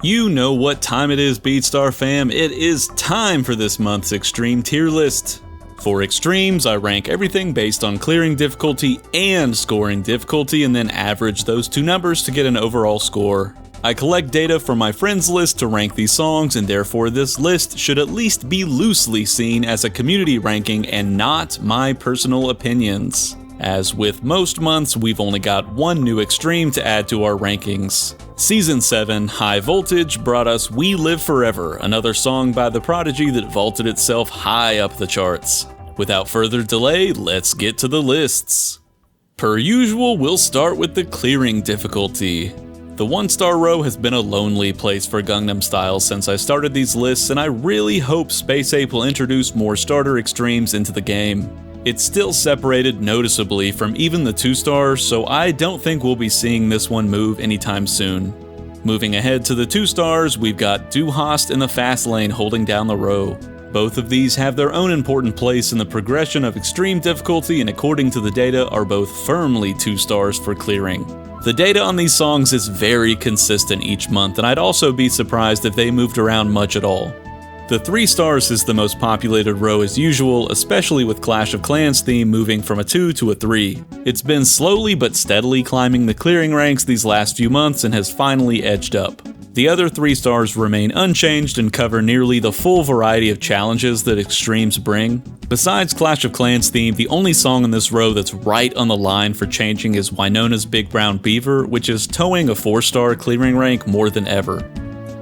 You know what time it is, Beatstar fam. It is time for this month's Extreme tier list. For Extremes, I rank everything based on clearing difficulty and scoring difficulty and then average those two numbers to get an overall score. I collect data from my friends list to rank these songs, and therefore this list should at least be loosely seen as a community ranking and not my personal opinions. As with most months, we've only got one new Extreme to add to our rankings. Season 7, High Voltage, brought us We Live Forever, another song by The Prodigy that vaulted itself high up the charts. Without further delay, let's get to the lists. Per usual, we'll start with the clearing difficulty. The 1-star row has been a lonely place for Gangnam Style since I started these lists, and I really hope Space Ape will introduce more starter Extremes into the game. It's still separated noticeably from even the 2-stars, so I don't think we'll be seeing this one move anytime soon. Moving ahead to the 2-stars, we've got Du Hast in the fast lane holding down the row. Both of these have their own important place in the progression of extreme difficulty, and according to the data are both firmly 2-stars for clearing. The data on these songs is very consistent each month, and I'd also be surprised if they moved around much at all. The 3-stars is the most populated row as usual, especially with Clash of Clans theme moving from a 2 to a 3. It's been slowly but steadily climbing the clearing ranks these last few months and has finally edged up. The other 3-stars remain unchanged and cover nearly the full variety of challenges that Extremes bring. Besides Clash of Clans theme, the only song in this row that's right on the line for changing is Wynona's Big Brown Beaver, which is towing a 4-star clearing rank more than ever.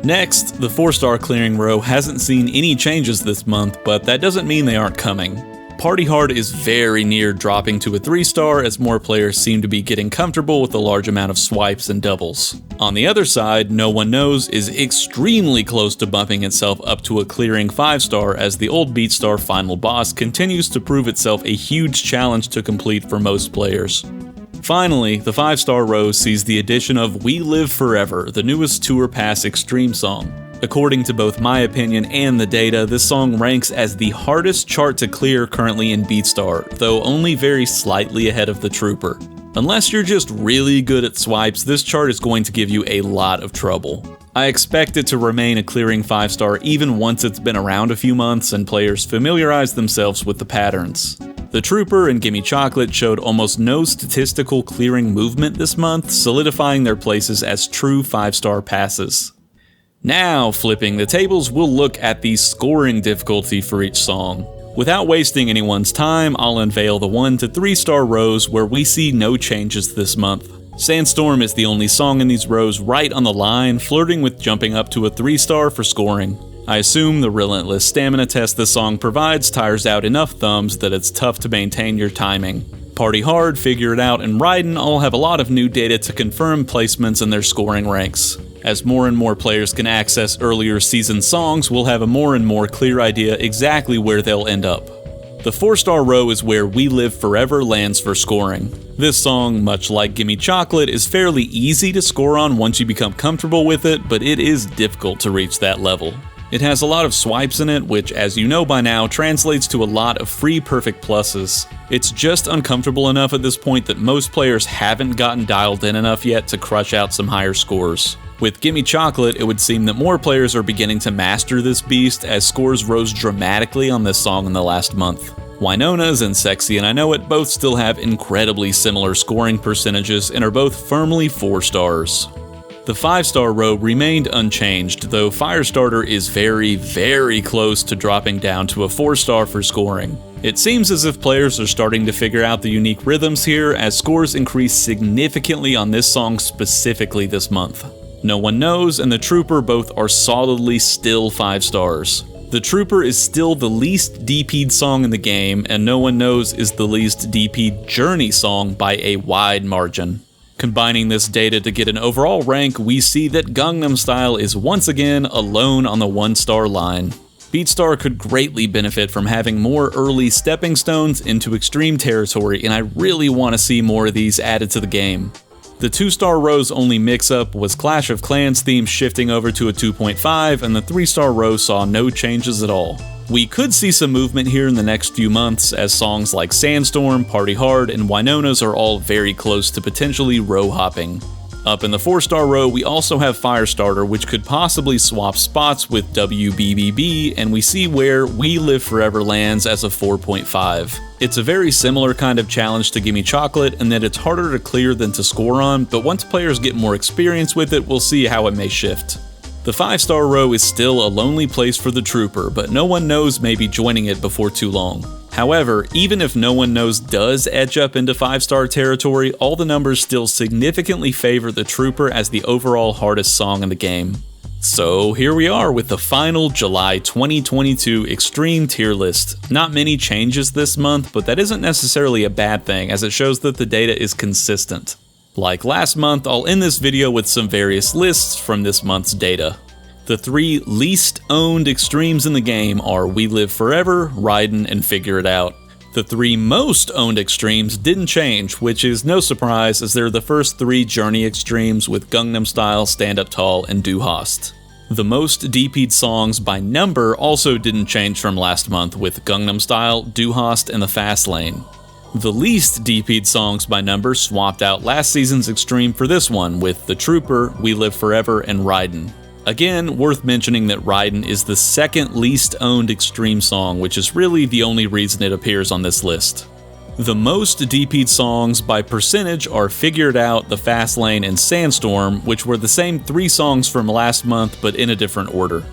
Next, the 4-star clearing row hasn't seen any changes this month, but that doesn't mean they aren't coming. Party Hard is very near dropping to a 3-star as more players seem to be getting comfortable with the large amount of swipes and doubles. On the other side, No One Knows is extremely close to bumping itself up to a clearing 5-star as the old Beatstar final boss continues to prove itself a huge challenge to complete for most players. Finally, the 5-star row sees the addition of We Live Forever, the newest Tour Pass Extreme song. According to both my opinion and the data, this song ranks as the hardest chart to clear currently in Beatstar, though only very slightly ahead of the Trooper. Unless you're just really good at swipes, this chart is going to give you a lot of trouble. I expect it to remain a clearing 5-star even once it's been around a few months and players familiarize themselves with the patterns. The Trooper and Gimme Chocolate showed almost no statistical clearing movement this month, solidifying their places as true 5-star passes. Now, flipping the tables, we'll look at the scoring difficulty for each song. Without wasting anyone's time, I'll unveil the 1 to 3-star rows where we see no changes this month. Sandstorm is the only song in these rows right on the line, flirting with jumping up to a 3-star for scoring. I assume the relentless stamina test this song provides tires out enough thumbs that it's tough to maintain your timing. Party Hard, Figure It Out, and Raiden all have a lot of new data to confirm placements in their scoring ranks. As more and more players can access earlier season songs, we'll have a more and more clear idea exactly where they'll end up. The 4-star row is where We Live Forever lands for scoring. This song, much like Gimme Chocolate, is fairly easy to score on once you become comfortable with it, but it is difficult to reach that level. It has a lot of swipes in it, which, as you know by now, translates to a lot of free perfect pluses. It's just uncomfortable enough at this point that most players haven't gotten dialed in enough yet to crush out some higher scores. With Gimme Chocolate, it would seem that more players are beginning to master this beast as scores rose dramatically on this song in the last month. Wynona's and Sexy and I Know It both still have incredibly similar scoring percentages and are both firmly 4 stars. The 5-star row remained unchanged, though Firestarter is very close to dropping down to a 4-star for scoring. It seems as if players are starting to figure out the unique rhythms here, as scores increase significantly on this song specifically this month. No One Knows and The Trooper both are solidly still 5 stars. The Trooper is still the least DP'd song in the game, and No One Knows is the least DP'd Journey song by a wide margin. Combining this data to get an overall rank, we see that Gangnam Style is once again alone on the 1-star line. Beatstar could greatly benefit from having more early stepping stones into extreme territory, and I really want to see more of these added to the game. The 2-star row's only mix-up was Clash of Clans theme shifting over to a 2.5, and the 3-star row saw no changes at all. We could see some movement here in the next few months, as songs like Sandstorm, Party Hard, and Wynona's are all very close to potentially row hopping. Up in the 4-star row, we also have Firestarter, which could possibly swap spots with WBBB, and we see where We Live Forever lands as a 4.5. It's a very similar kind of challenge to Gimme Chocolate in that it's harder to clear than to score on, but once players get more experience with it, we'll see how it may shift. The 5-star row is still a lonely place for the Trooper, but no one knows may be joining it before too long. However, even if No One Knows does edge up into 5-star territory, all the numbers still significantly favor the Trooper as the overall hardest song in the game. So here we are with the final July 2022 Extreme tier list. Not many changes this month, but that isn't necessarily a bad thing as it shows that the data is consistent. Like last month, I'll end this video with some various lists from this month's data. The 3 least owned extremes in the game are We Live Forever, Raiden, and Figure It Out. The 3 most owned extremes didn't change, which is no surprise as they're the first 3 Journey extremes with Gangnam Style, Stand Up Tall, and Du Hast. The most DP'd songs by number also didn't change from last month with Gangnam Style, Du Hast, and The Fast Lane. The least DP'd songs by number swapped out last season's extreme for this one with The Trooper, We Live Forever, and Raiden. Again, worth mentioning that Raiden is the second least owned extreme song, which is really the only reason it appears on this list. The most DP'd songs by percentage are Figure It Out, The Fast Lane, and Sandstorm, which were the same 3 songs from last month but in a different order.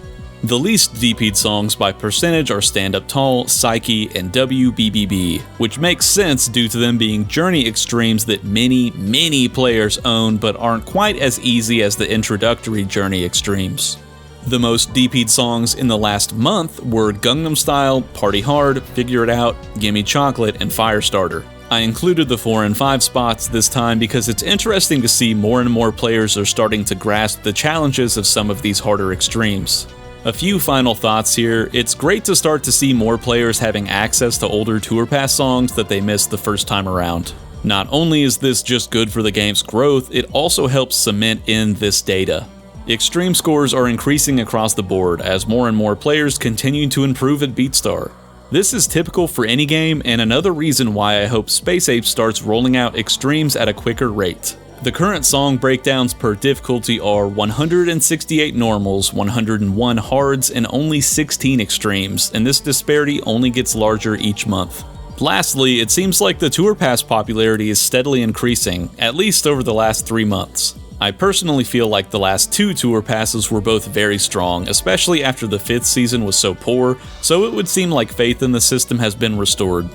The least DP'd songs by percentage are Stand Up Tall, Psyche, and WBBB, which makes sense due to them being Journey extremes that many players own but aren't quite as easy as the introductory Journey extremes. The most DP'd songs in the last month were Gangnam Style, Party Hard, Figure It Out, Gimme Chocolate, and Firestarter. I included the 4 and 5 spots this time because it's interesting to see more and more players are starting to grasp the challenges of some of these harder extremes. A few final thoughts here. It's great to start to see more players having access to older Tour Pass songs that they missed the first time around. Not only is this just good for the game's growth, it also helps cement in this data. Extreme scores are increasing across the board as more and more players continue to improve at Beatstar. This is typical for any game and another reason why I hope Space Ape starts rolling out extremes at a quicker rate. The current song breakdowns per difficulty are 168 normals, 101 hards, and only 16 extremes, and this disparity only gets larger each month. Lastly, it seems like the Tour Pass popularity is steadily increasing, at least over the last 3 months. I personally feel like the last 2 Tour Passes were both very strong, especially after the 5th season was so poor, so it would seem like faith in the system has been restored.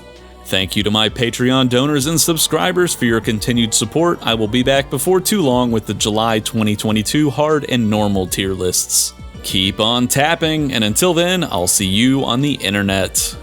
Thank you to my Patreon donors and subscribers for your continued support. I will be back before too long with the July 2022 hard and normal tier lists. Keep on tapping, and until then, I'll see you on the internet.